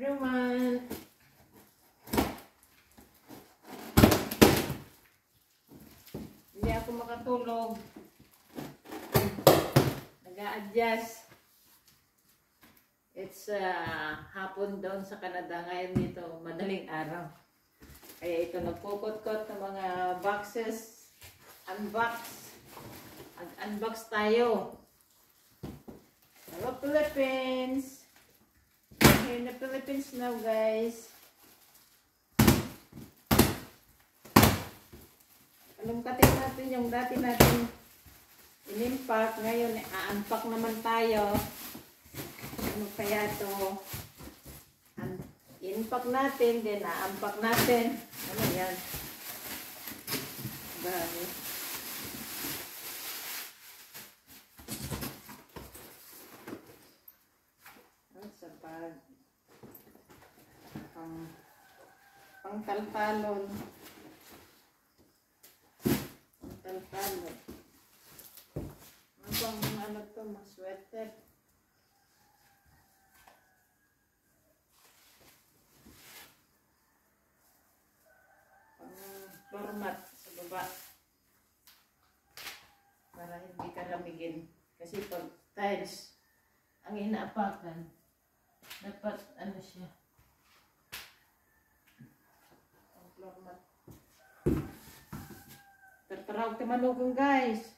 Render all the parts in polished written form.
everyone! Hindi ako makatulog. Nag-a-adjust. It's hapon doon sa Canada. Ngayon dito, madaling araw. Kaya ito, nagkukot-kot ng mga boxes. Unbox tayo. Hello, Philippines! We're in the Philippines now, guys. Alungkatin natin yung dati natin inimpak. Ngayon, a-unpack naman tayo. Ano kaya ito? In-pack natin, then a-unpack natin. Ano yan? Dami. Sa bag. Pangtaltalon. Pangtaltalon. Ano to? Masweater. Floor mat sa baba. Para hindi ka lamigin. Kasi pag tiles ang inaapakan, dapat ano siya. Ang floor mat. Tartarawag ka manokong, guys.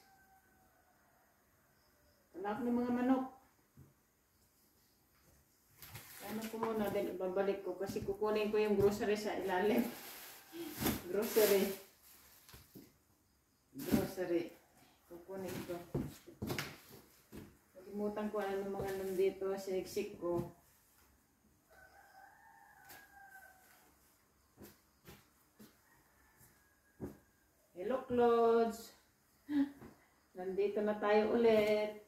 Talak ng mga manok. Ano ko muna, then ibabalik ko kasi kukunin ko yung grocery sa ilalim. Grocery. Kukunin ko. Kalimutan ko ano mga nandito, siniksik ko. Hello, clothes. Nandito na tayo ulit.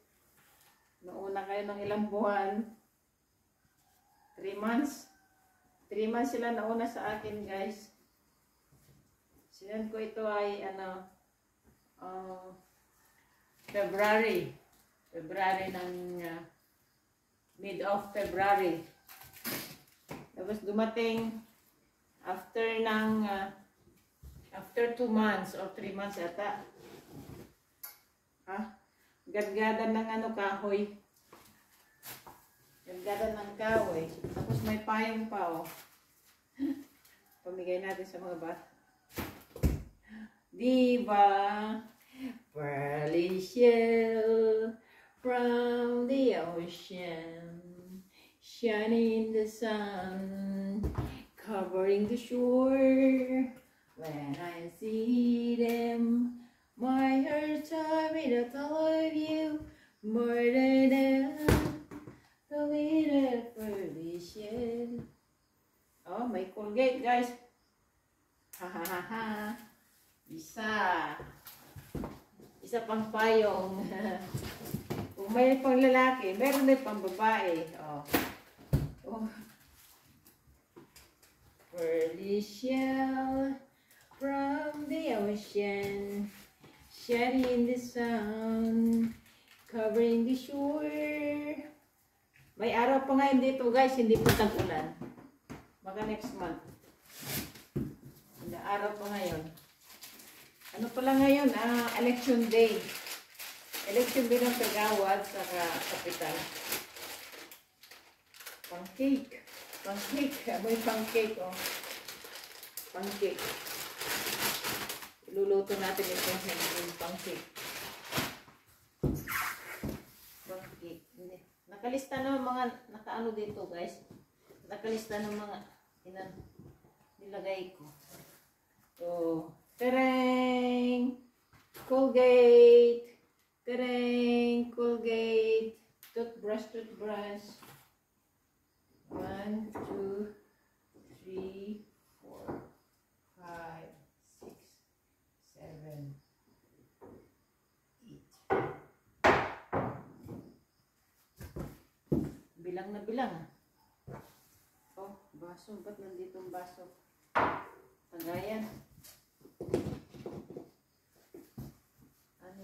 Nauna kayo ng ilang buwan. 3 months. 3 months sila nauna sa akin, guys. Sinend ko ito ay ano, February ng mid of February. Tapos dumating after 2 months or 3 months ata. Gadgadan ng ano, kahoy. Gadgadan ng kahoy. Tapos may payong pa, oh. Pamigay natin sa mga bata. Diba? Pearly shell from the ocean, shining in the sun, covering the shore. When I see them, my heart tells me that I love you more than the little pearly shell. Oh, may Colgate, guys. Ha ha ha ha. Isa pang payong. Kung may pang lalaki, meron din pang babae. Oh. Pearly shell from the ocean, shining in the sun, covering the shore. May araw pa ngayon dito, guys, hindi pa tag-ulan. Baka next month. May araw pa ngayon. Ano pala ngayon? Election day. Election day ng Kagawad sa kapital. Pancake. May pancake, oh. Pancake. Iluluto natin ito yung pancake. Pancake. Hindi. Nakalista na mga, nakaano dito, guys. Nakalista ng mga nilagay ko. So, tereng, Colgate, toothbrush, 1, 2, 3, 4, 5, 6, 7, 8. Bilang na bilang. Oh, baso. Ba't nandito ang baso? Tagayan.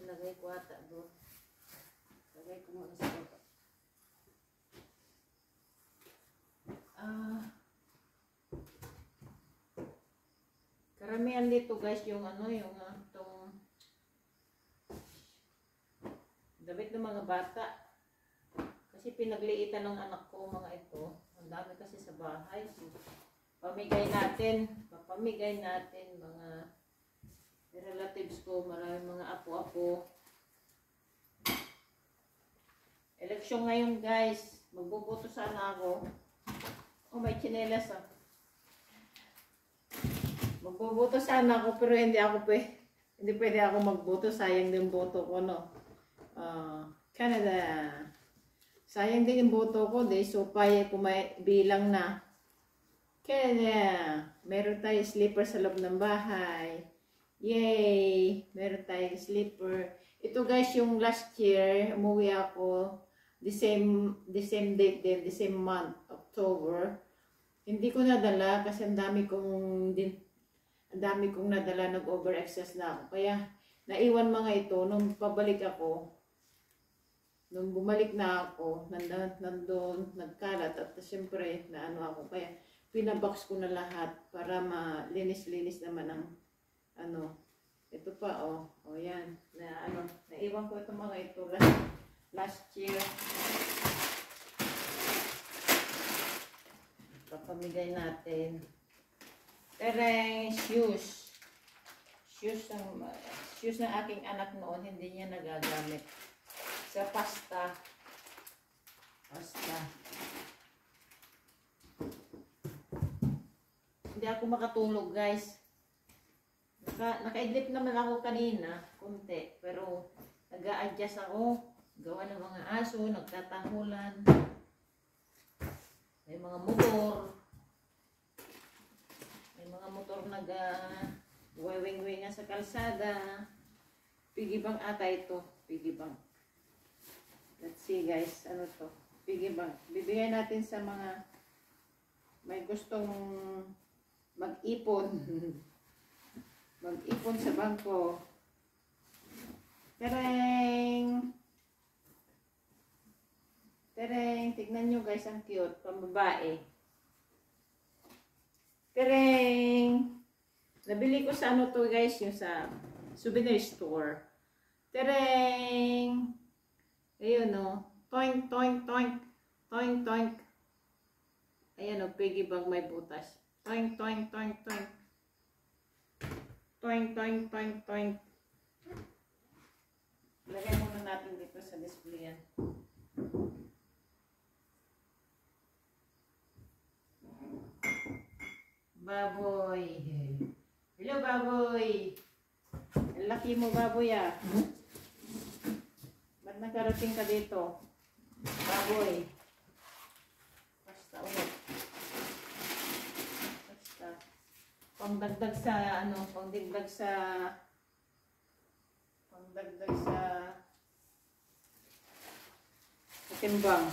Lagay ko ata doon. Lagay ko muna sa baba. karamihan dito guys, yung ano, yung itong damit ng mga bata. Kasi pinagliitan ng anak ko mga ito. Ang dami kasi sa bahay. So, pamigay natin. Papamigay natin mga relatives ko. Maraming mga apo-apo. Eleksyon ngayon guys. Magboboto sana ako. Oh, may tsinelas ah. Magboboto sana ako pero hindi pwede ako magboto. Sayang din boto ko, no? Canada. Sayang din yung boto ko. So, payag ko may bilang na. Canada. Meron tayo sleeper sa loob ng bahay. Yay! Meron tayong sleeper. Ito guys, yung last year, umuwi ako. The same date din, the same month, October. Hindi ko nadala kasi ang dami kong nadala, nag-over-excess na ako. Kaya, naiwan mga ito, nung pabalik ako, nung bumalik na ako, nandun, nagkalat, at siyempre, naano ako. Kaya, pinabox ko na lahat para malinis-linis naman ang, ito pa, yan, naiwan ko itong mga ito last year. Papamigay natin. Tereng shoes. Shoes ng aking anak noon, hindi niya nagagamit. Sa pasta. Hindi ako makatulog guys. Naka-idlip naman ako kanina, konti. Pero nag-a-adjust ako. Gawa ng mga aso, nagtatangulan. May mga motor. May mga motor nag-wewing-wingan sa kalsada. Piggy bank ata ito. Piggy bank. Let's see guys, ano to? Piggy bank. Bibigay natin sa mga may gustong mag-ipon. Mag-ipon sa bangko. Tereng! Tereng! Tignan nyo guys, ang cute. Pambabae. Tereng! Nabili ko sa ano to guys, yung sa souvenir store. Tereng! Ayun o. Toink, toink, toink. Toink, toink. Ayan o, piggy bank may butas. Toink, toink, toink, toink. Toink, toink, toink, toink. Lagay muna natin dito sa display yan. Baboy. Hello, baboy. Ang laki mo, baboy ah. Ba't nakarating ka dito? Baboy. Basta ulit. Basta. Pangdagdag sa timbang.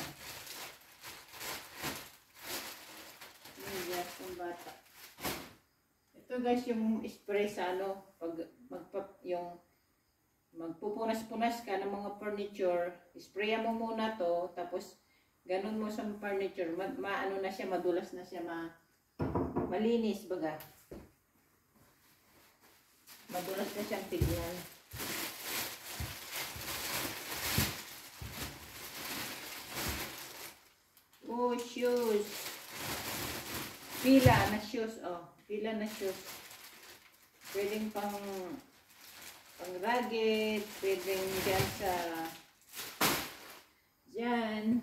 Yes, yung bata. Ito guys, yung spray sa yung magpupunas-punas ka ng mga furniture, sprayan mo muna to, tapos ganun mo sa furniture, maano na siya, madulas na siya, malinis baga. Madulas na siyang tignan. Oh, shoes. Pila na shoes, pila na shoes. Pwedeng pang ragged, pwedeng dyan sa dyan,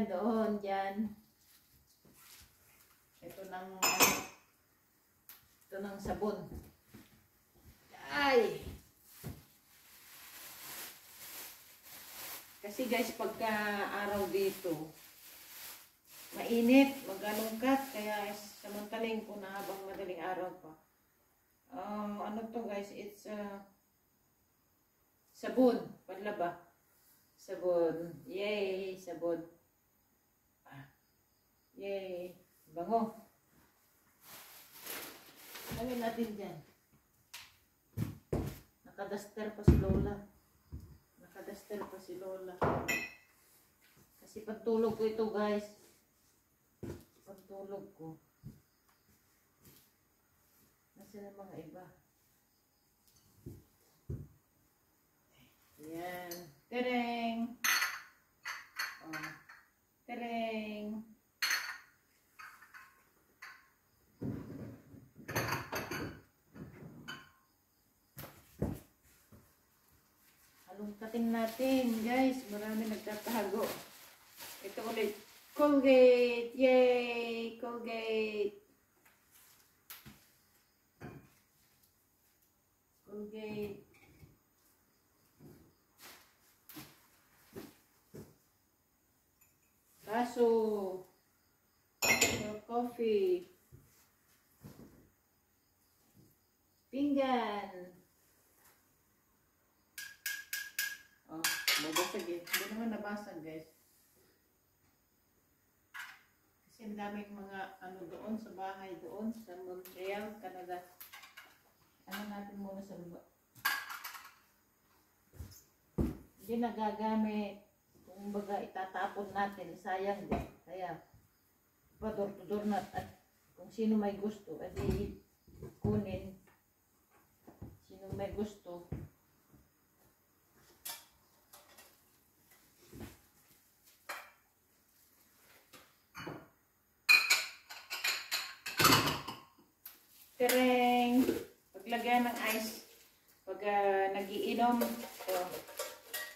doon, dyan. Ito ng sabon. Ay! Kasi guys, pagka araw dito, mainit, mag-alungkat, kaya samantaling ko na habang madaling araw pa. Ano to guys, it's sabon, panlaba. Sabon, yay, sabon. Yay, bango. Lagyan natin dyan. Nakadaster pa si Lola. Nakadaster pa si Lola. Kasi pagtulog ko ito guys. Pagtulog ko. Isa na mga iba. Yan. Tereng! Oh. Tereng! Halongkatin natin, guys. Marami nagtatago. Ito ulit. Colgate! Yay! Colgate! Colgate. Kaso. Coffee. Pinggan. Oh, nabasag eh. Hindi naman nabasag, guys. Kasi ang daming mga ano doon sa bahay doon sa Montreal, Canada. Ano natin muna sa baba. Hindi nagagamit. Kung baga itatapon natin, sayang din. Kaya, pador-tudor na. At kung sino may gusto, edi kunin. Sino may gusto. Tereng! Paglagyan ng ice, pag nagiinom, ito,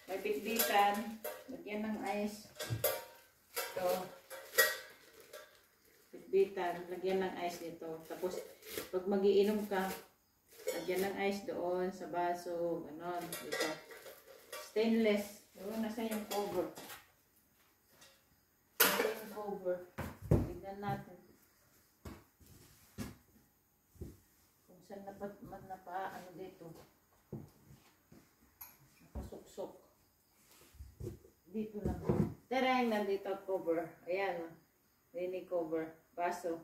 may bitbitan, lagyan ng ice, ito, bitbitan, lagyan ng ice nito. Tapos, pag magiinom ka, lagyan ng ice doon sa baso, ganon, dito. Stainless, doon, nasa yung cover. Nasa yung cover. Tignan natin. Saan ano dito? Nakasuksok. Dito lang. Tereng, nandito cover. Ayan. Mini cover. Baso.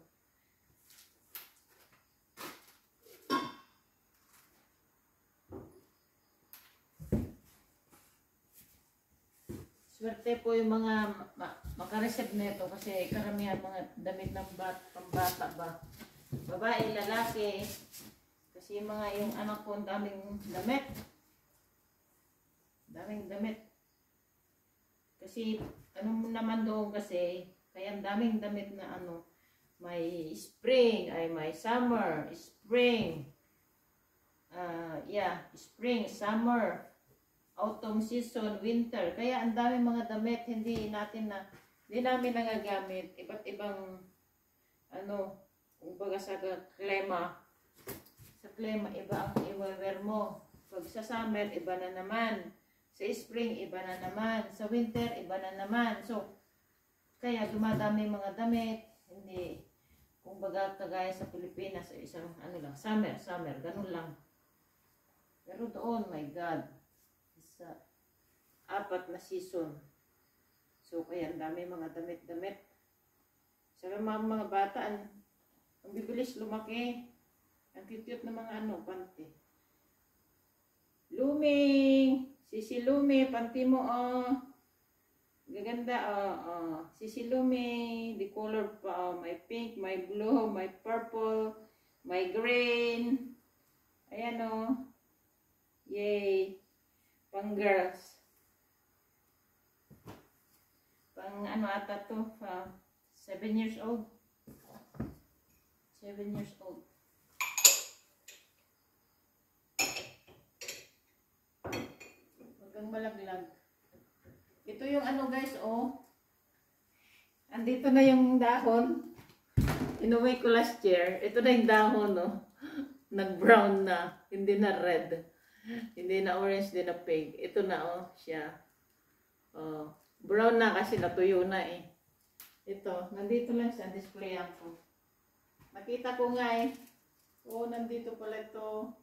Swerte po yung mga makareceive nito kasi karamihan mga damit ng pambata ba. Babae, lalaki. Kasi yung anak ko, ang daming damit. Daming damit. Kasi, ano naman doon kasi, kaya ang daming damit na ano, may spring, ay may summer, spring, spring, summer, autumn season, winter. Kaya ang daming mga damit, hindi namin nagagamit. Iba't ibang, ano, kung baga sa klima, iba ang i-wear mo. Pag sa summer, iba na naman. Sa spring, iba na naman. Sa winter, iba na naman. So, kaya dumadami mga damit. Hindi, kung baga kagaya sa Pilipinas, isang ano lang, summer, ganun lang. Pero doon, my God, sa 4 na season. So, kaya ang dami mga damit-damit. Sa mga bata, ang bibilis lumaki. Ang cute-cute na mga ano, panty. Luming! Sisi Lumi, panty mo, oh. Gaganda, oh. Sisi Lumi, the color pa, oh. May pink, may blue, may purple, may green. Ayan, oh. Yay! Pang girls. Pang ano ata to, 7 years old. 7 years old. Huwag malaglag. Ito yung ano guys, oh. Andito na yung dahon. Inuwi ko last year. Ito na yung dahon, oh. Nag-brown na. Hindi na red. Hindi na orange, hindi na pink. Ito na, oh, siya. Oh. Brown na kasi natuyo na, eh. Ito, nandito lang siya. Display ako. Nakita ko nga eh. Oo, nandito pala ito.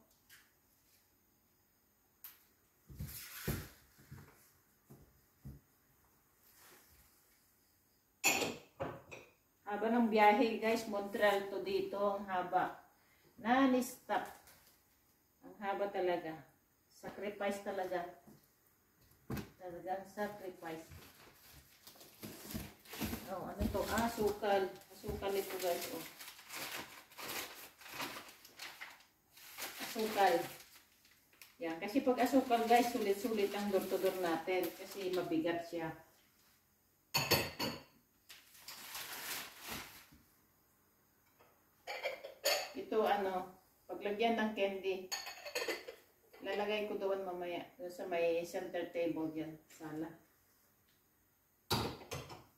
Haba ng biyahe guys, Montreal to dito. Ang haba. Non-stop. Ang haba talaga. Sacrifice talaga. Talagang sacrifice. Oh, ano to? Sukal. Sukal ito guys, oh. asukal. Yan, kasi pag asukal guys, sulit-sulit ang door-to-door natin kasi mabigat siya. Ito paglagyan ng candy, lalagay ko doon mamaya sa may center table dyan, sala.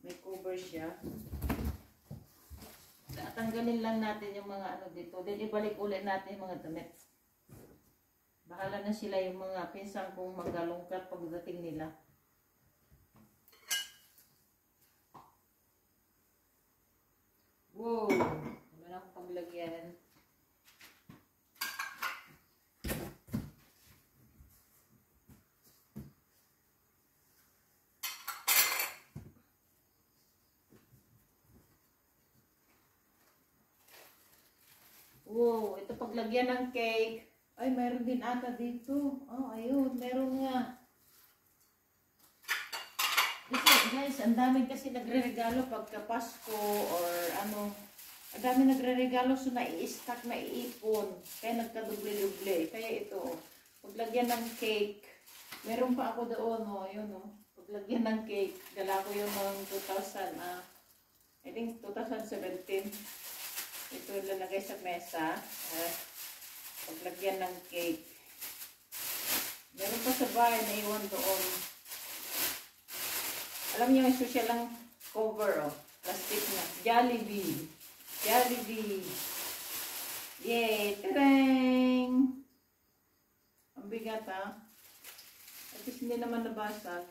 May cover siya. Tanggalin lang natin yung mga dito. Then ibalik ulit natin yung mga damit. Bahala na sila yung mga pinsang kong maggalungkat pagdating nila. Wow! Wala na akong paglagyan. Wow! Ito paglagyan ng cake. Ay, mayroon din ata dito. Oh, ayun. Meron nga. Kasi, guys, ang daming kasi nagre-regalo pagka Pasko or ang daming nagre-regalo so nai-stack, naiipon. Kaya nagkaduble-duble. Kaya ito, paglagyan ng cake. Meron pa ako doon, yun, paglagyan ng cake. Dala ko yung noong 2000, I think 2017. Ito ilalagay sa mesa. Paglagyan ng cake. Meron pa sa bahay na iwan doon. Alam niyo, yung social lang cover, plastic na. Jollibee. Jollibee. Yay! Tarang! Ang bigat, At least hindi naman nabasag.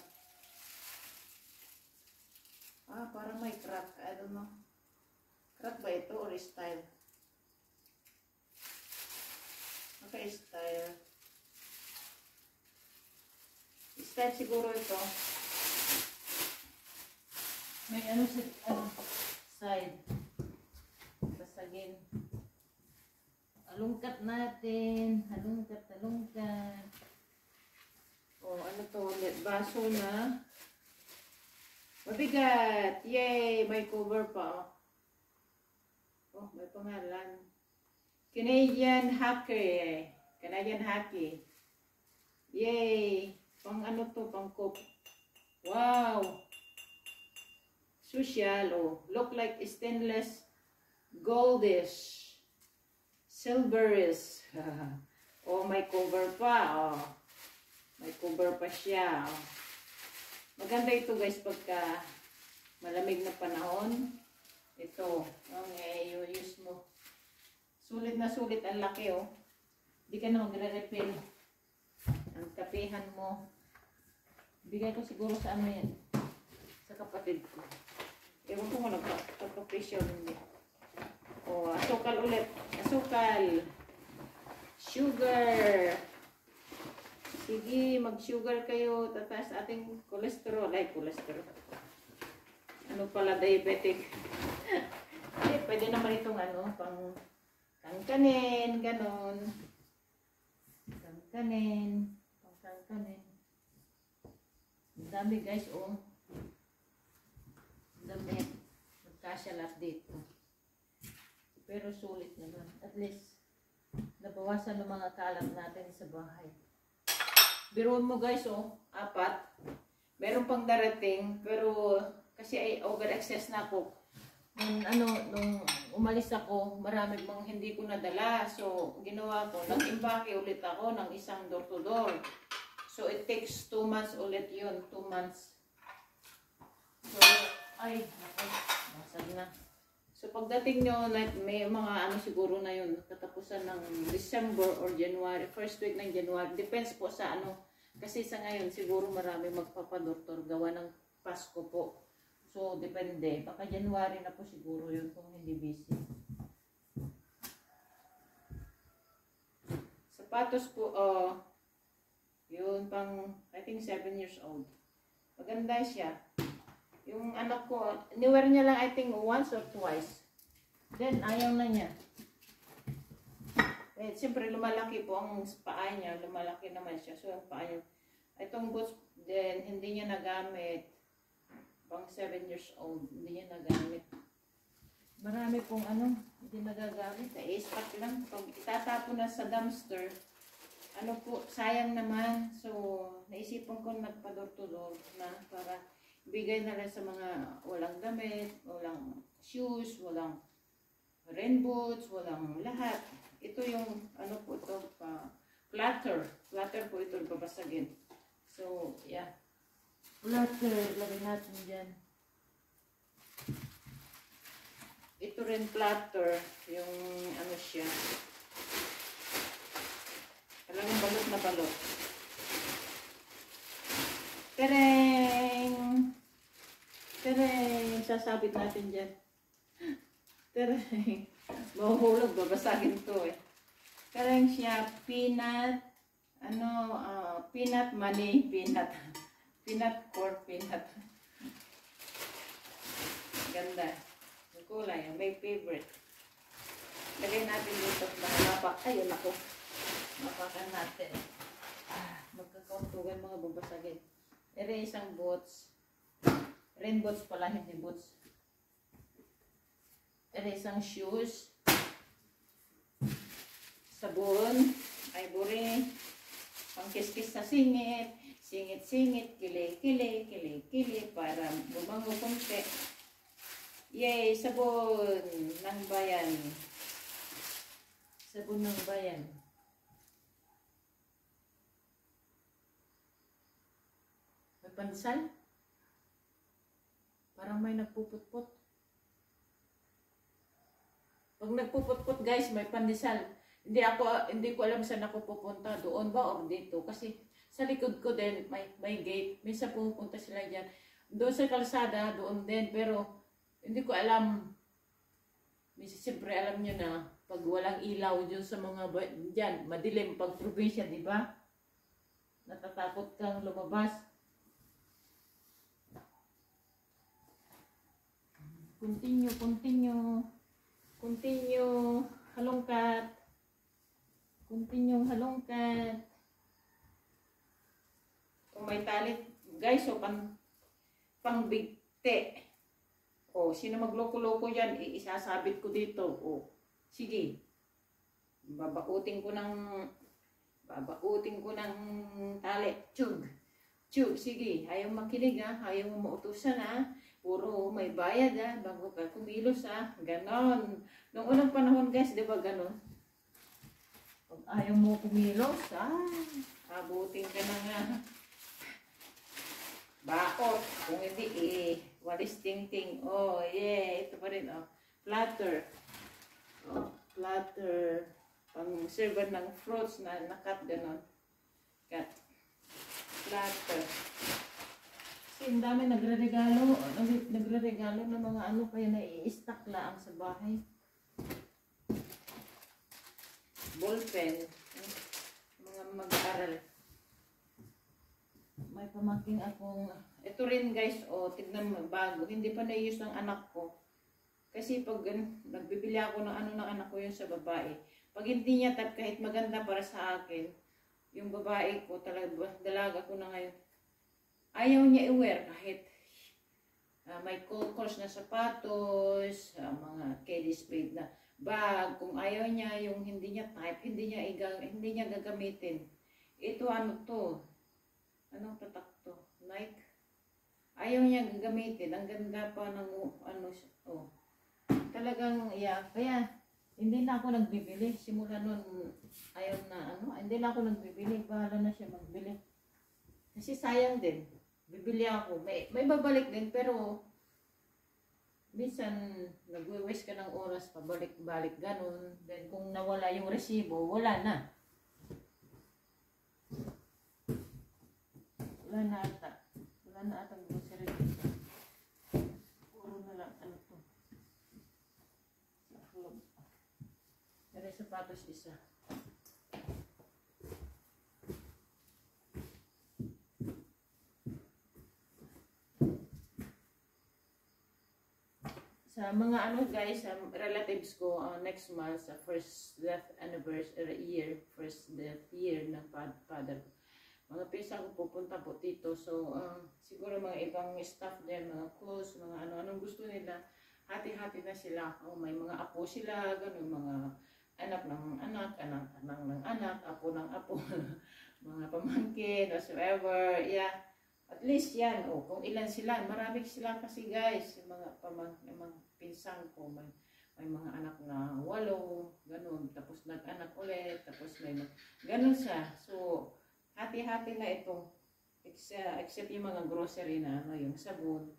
Parang may crack. I don't know. Crack ba ito or style? Style. Style siguro ito. May side. Basagin. Alungkat natin. Alungkat. Ano to ulit? Baso na. Mabigat. Yay! May cover pa. May pangalan. Canadian Hockey. Canadian Hockey. Yay! Pang pang cup. Wow! Social, look like stainless, goldish, silverish. May cover pa, May cover pa siya, Maganda ito guys pagka malamig na panahon. Ito, i-use mo. Sulit na sulit, ang laki, Hindi ka na magre-refill. Ang kapihan mo. Bigay ko siguro sa yan. Sa kapatid ko. Ewan ko kung nagpa-presyo hindi. Asukal ulit. Asukal. Sugar. Sige, mag-sugar kayo. Tataas ating cholesterol. Ay, cholesterol. Ano pala, diabetic. Pwede naman itong pang kangkanin, ganon. Kangkanin. Pang-kangkanin. Ang dami guys, Ang dami. Magkasya lahat dito. Pero sulit naman. At least, nabawasan ng mga kalat natin sa bahay. Biruin mo guys, 4. Meron pang darating, pero kasi ay over-excess na ako. Nung umalis ako, marami bang hindi ko nadala. So, ginawa ko, nag-imbake ulit ako ng isang door-to-door. So, it takes 2 months ulit yun. 2 months. So, nasag na. So, pagdating nyo, may mga siguro na yun, katapusan ng December or January, first week ng January. Depends po sa Kasi sa ngayon, siguro marami magpapadoktor gawa ng Pasko po. So, depende. Baka January na po siguro yun kung hindi busy. Sapatos po, yun pang, I think 7 years old. Maganda siya. Yung anak ko, niwear niya lang I think once or twice. Then, ayaw na niya. Siyempre, lumalaki po ang paa niya. Lumalaki naman siya. So, ang paa niya. Itong boots, then, hindi niya nagamit. Pang 7 years old, hindi niya nagamit. Marami pong Hindi nagagamit. I-stock lang. Pag itatapon na sa dumpster, ano po, sayang naman. So, naisipan ko magpa-door-to-door na para bigay na lang sa mga walang damit, walang shoes, walang rain boots, walang lahat. Ito yung, ano po ito, platter. Platter po ito, babasagin. So, yeah. Platter, lagay natin dyan. Ito rin platter, yung ano siya. Talagang balot na balot. Tereng! Tereng! Sasabit natin dyan. Tereng! Mahuhulog, babasagin to eh. Tereng siya, peanut, peanut money, peanut. Peanut corn, peanut. Ganda. Yung kulay, may favorite. Lagay natin dito na mapak. Ayun ako. Mapakan natin. Magkakauntugan mga babasagin. Ere isang boots. Rain boots pala, hindi boots. Ere isang shoes. Sabon. Ivory. Pangkiskis sa singit. Singit-singit. Kili-kili. Kili-kili. Para bumango konti. Yay! Sabon ng bayan. Sabon ng bayan. May pandesal? Parang may nagpuputput. Pag nagpuputput guys, may pandesal. Hindi ko alam saan ako pupunta. Doon ba or dito? Kasi sa likod ko din, may gate. Minsan pupunta sila dyan. Doon sa kalsada, doon din. Pero hindi ko alam. Siyempre alam nyo na, pag walang ilaw dyan sa mga dyan, madilim pag probinsya, di ba? Natatakot kang lumabas. Continue. Halongkat. Continue, halongkat. Kung may talit, guys, so pangbigte. O, sino magloko-loko yan, isasabit ko dito. O, sige. Babautin ko ng tali. Chug, sige. Ayaw makinig ha. Ayaw mo mautusan ha. Puro may bayad ha. Bago ka kumilos ha. Ganon. Noong unang panahon guys, di ba ganon? Pag ayaw mo kumilos ha. Abutin ka na nga. Bakot. Kung hindi walis ting-ting. Oh, yeah. Ito pa rin, oh. Platter. Oh, platter. Pang-serve ng fruits na nakat ganon. Cut. Platter. Kasi ang dami nagre-regalo ng mga ano kaya na-i-stock lang sa bahay. Ballpen. Mga mag-aaral. May pamangking akong, ito rin guys, tignan mo, bago. Hindi pa na-use ng anak ko. Kasi pag nagbibili ako ng ano ng anak ko yun sa babae, pag hindi niya kahit maganda para sa akin, yung babae ko, dalaga ko na ngayon, ayaw niya i-wear kahit may course na sapatos, mga kiddy spade na bag. Kung ayaw niya, yung hindi niya type, hindi niya gagamitin. Ito ano to? Anong tatak to? Nike? Ayaw niya gagamitin. Ang ganda pa ng talagang, yeah. Kaya, hindi na ako nagbibili. Simula nun, ayaw na, hindi na ako nagbibili. Bahala na siya magbili. Kasi sayang din. Bibili ako. May babalik din, pero minsan, nag-waste ka ng oras, pabalik-balik, ganun. Then, kung nawala yung resibo, wala na. Wala na ata grocery dito. Puro na lang ano to. Pero sapatos isa. Sa mga guys, relatives ko next month sa first death anniversary year, first death year ng father ko. Mga pisa ko pupunta po dito. So, siguro mga ibang staff din, mga clothes, mga anong gusto nila. hati-hati na sila. Oh, may mga apo sila, ganun, mga anak ng anak, anak ng anak, apo ng apo, mga pamangkin, whatsoever, yeah. At least yan, oh, kung ilan sila, marami sila kasi guys, yung mga pinsang ko, may mga anak na 8, ganun, tapos nag-anak ulit, tapos ganun siya. So, hati-hati na ito, except yung mga grocery na, ano, yung sabon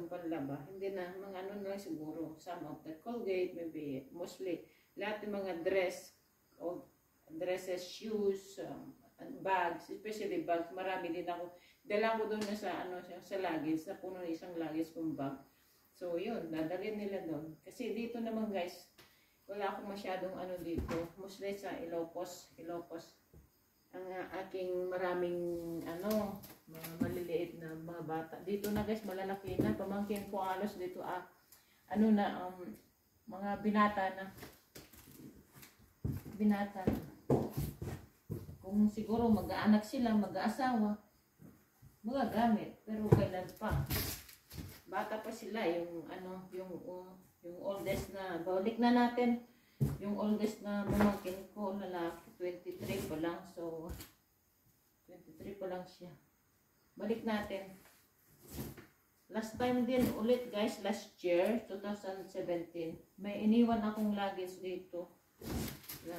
panlaba, hindi na, mga ano na lang siguro, some of the Colgate, maybe, mostly, lahat ng mga dresses, shoes, bags, especially bags, marami din ako. Dala ko doon na sa luggage, sa puno ng isang luggage kong bag. So yun, dadalhin nila doon. Kasi dito naman guys, wala akong masyadong ano dito. Mostly sa Ilocos ang aking maraming mga maliliit na mga bata. Dito na guys, malalaki na. Pamangkin ko alos dito mga binata na. Kung siguro mag-aanak sila, mag-aasawa, magagamit, pero kailan pa? Bata pa sila, yung oldest na, balik na natin, yung oldest na pamangkin ko, lalaki, 23 pa lang, so, 23 pa lang siya. Balik natin. Last time din ulit guys, last year, 2017, may iniwan akong luggage dito, na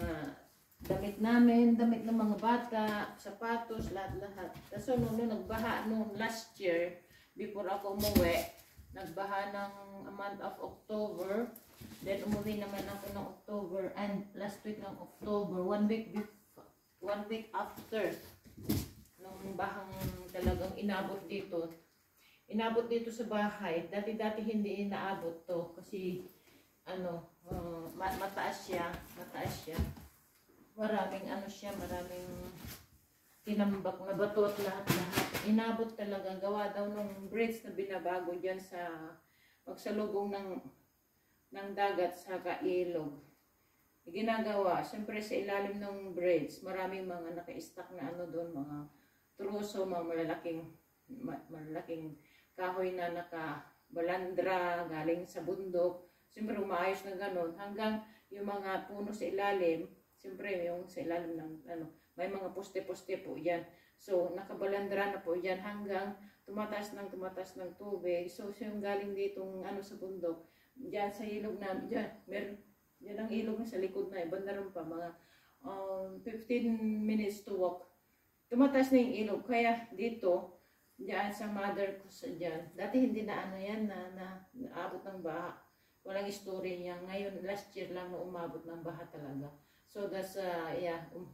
damit namin, damit ng mga bata, sapatos, lahat-lahat. So, nung nagbaha, nung last year, before ako umuwi, nagbaha ng month of October. Then, umuwi naman ako ng October and last week ng October, 1 week after, nung bahang talagang inabot dito. Inabot dito sa bahay. Dati-dati hindi inaabot to kasi, mataas siya. Maraming maraming tinambak na bato at lahat-lahat. Inabot talaga, gawa daw ng bridge na binabago dyan sa pagsalubong ng dagat sa ilog. Ginagawa, siyempre sa ilalim ng bridge, maraming mga naka-stack na doon, mga truso, mga malalaking kahoy na nakabalandra, galing sa bundok. Siyempre umaayos na gano'n, hanggang yung mga puno sa ilalim, siyempre yung sa ilalim ng may mga poste-poste po yan. So nakabalandra na po yan hanggang tumataas ng tubig. So yung galing ditong sa bundok, diyan sa ilog na, diyan ang ilog na sa likod na, bandaran pa, mga 15 minutes to walk. Tumataas na yung ilog, kaya dito, diyan sa mother ko sa diyan. Dati hindi na yan na naabot ng baha. Walang story niya. Ngayon, last year lang na umabot ng baha talaga. So, that's,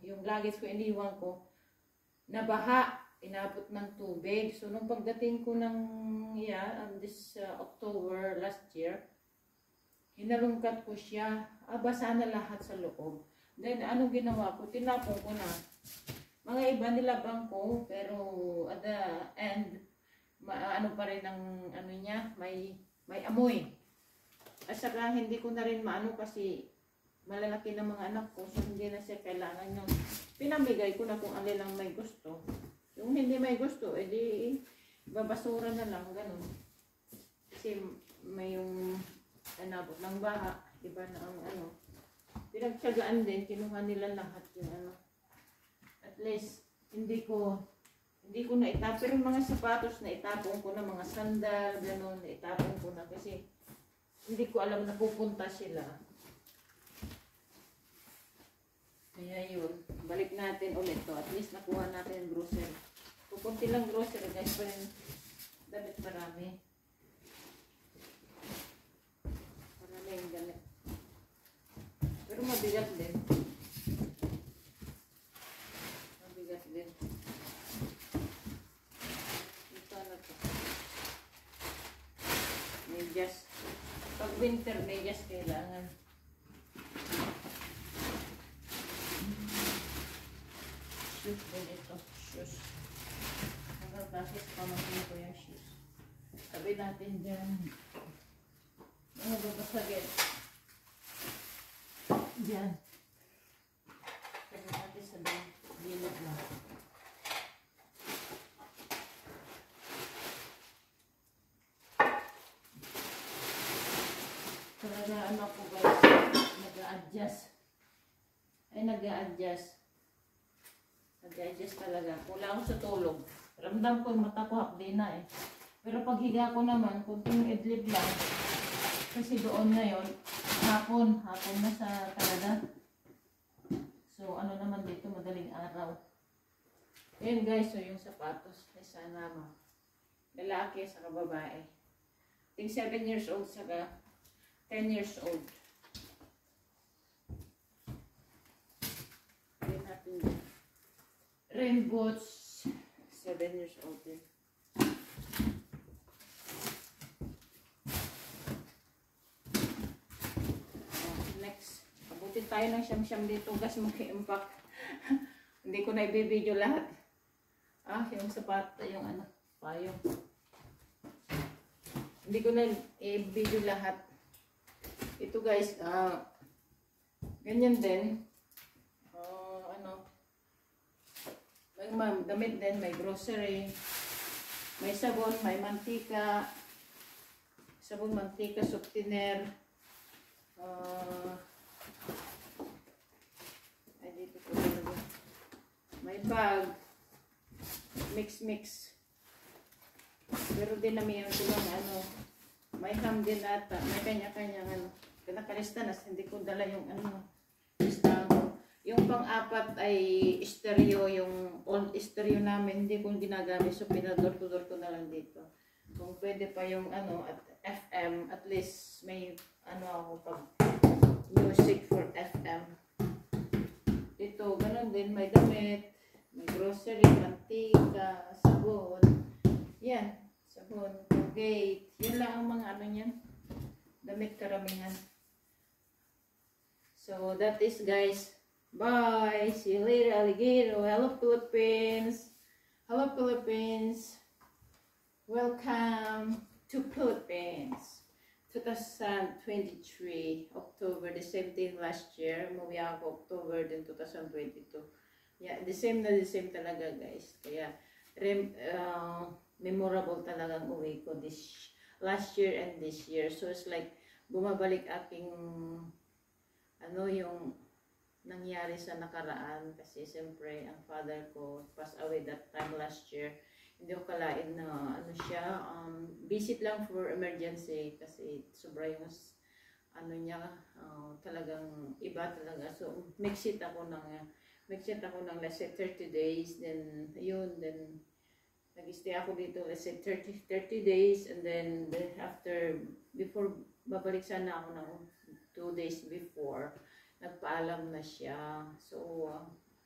yung luggage ko, iniwan ko, nabaha, inabot ng tubig. So, nung pagdating ko ng, this October last year, hinalungkat ko siya, basa na lahat sa loob. Then, anong ginawa ko? Tinapon ko na. Mga iba nilabang ko, pero at the end, pa rin ang niya, may amoy. At saka hindi ko na rin kasi malalaki ng mga anak ko, so hindi na siya kailangan yung pinamigay ko na kung alin lang may gusto. Yung hindi may gusto, edi babasura na lang, ganun. Kasi may yung anabot ng baha, iba na ang pinagtsagaan din, kinuha nila lahat yung At least, hindi ko na itapon. Pero mga sapatos na itapon ko na, mga sandal, ganun, na itapon ko na kasi hindi ko alam na pupunta sila. Kaya yun, balik natin ulit to. At least nakuha natin yung grocery. Pupunti lang grocery guys, pa rin damit marami. Marami yung damit. Pero mabigat din. Mabigat din. Ito na to. Medyas. Pag winter, medyas kailangan. Shoes din ito. Shoes. Hanggang bakit pamakin ko yung shoes. Sabi natin dyan. Mga babasagin. Dyan. Sabi natin sa bilog lang. Talaga ano ko guys, nag-a-adjust. Nag-a-adjust talaga. Wala ako sa tulog. Ramdam ko yung mata ko hapdi na eh. Pero pag higa ko naman, kunting idlip lang. Kasi doon ngayon, hapon na sa Canada. So ano naman dito, madaling araw. Ayan guys, so yung sapatos, ay sana lalaki sa babae. Ting 7 years old saka 10 years old. Ayan natin dyan. Rain boots, 7 years old din. Next, abutin tayo ng siyam-siyam dito. Gas mag-impact. Hindi ko na i-video lahat. Yung sapat, yung ano, payong. Hindi ko na i-video lahat. Ito guys, ganyan din. May damit din, may grocery, may sabon, may mantika, softener, ay dito po talaga. May bag, mix. Pero din namin yung silang ano, may ham din ata, may kanya-kanyang ano. Nakalista na, hindi ko dala yung ano, listahan ko. Yung pang-apat ay stereo, yung old stereo namin, hindi ko ginagamit, so pinador-to-door ko na lang dito. Kung pwede pa yung ano, at FM, at least may ano ako pag music for FM. Dito, ganun din, may damit, may grocery, mantika, sabon. Yan, sabon, Colgate. Yan lang ang mga ano niyan. Damit karamihan. So, that is guys. Bye. See you later, alligator. Hello, Philippines. Hello, Philippines. Welcome to Philippines. 2023, October, the same thing last year. Umuwi ako October din 2022. Yeah, the same talaga guys. Kaya, memorable talagang uwi ko this last year and this year. So, it's like, bumabalik aking, ano yung, nangyari sa nakaraan kasi siyempre ang father ko passed away that time last year. Hindi ko kalain na ano siya, visit lang for emergency kasi sobra yung ano niya, talagang iba talaga. So mix-it ako ng let's say 30 days, then yun, then nag-stay ako dito let's say 30 days, and then before babalik sana ako ng 2 days before, nagpaalam na siya. So,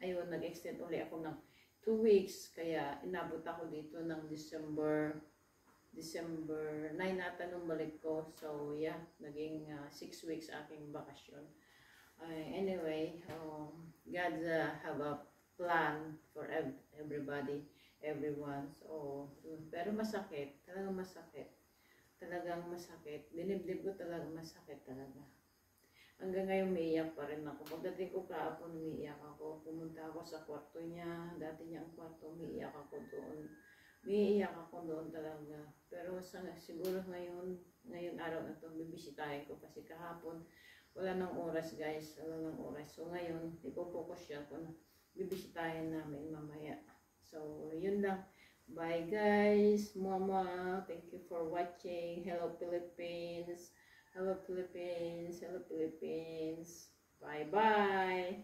ayun, nag-extend ulit ako ng 2 weeks. Kaya, inabot ako dito ng December 9 ata nung balik ko. So, yeah, naging 6 weeks aking bakasyon. Anyway, God have a plan for everybody, everyone. So, pero masakit. Talagang masakit. Dinibdib ko talaga, masakit talaga. Hanggang ngayon, umiiyak pa rin ako. Pagdating ko kahapon, umiiyak ako. Pumunta ako sa kwarto niya. Dati niya ang kwarto, umiiyak ako doon. Talaga. Pero siguro ngayon araw na ito, bibisitahin ko. Kasi kahapon, wala nang oras guys. So ngayon, ipopokus siya kung bibisitahin namin mamaya. So, yun lang. Bye guys. Mama, thank you for watching. Hello Philippines. Hello Philippines. Bye bye.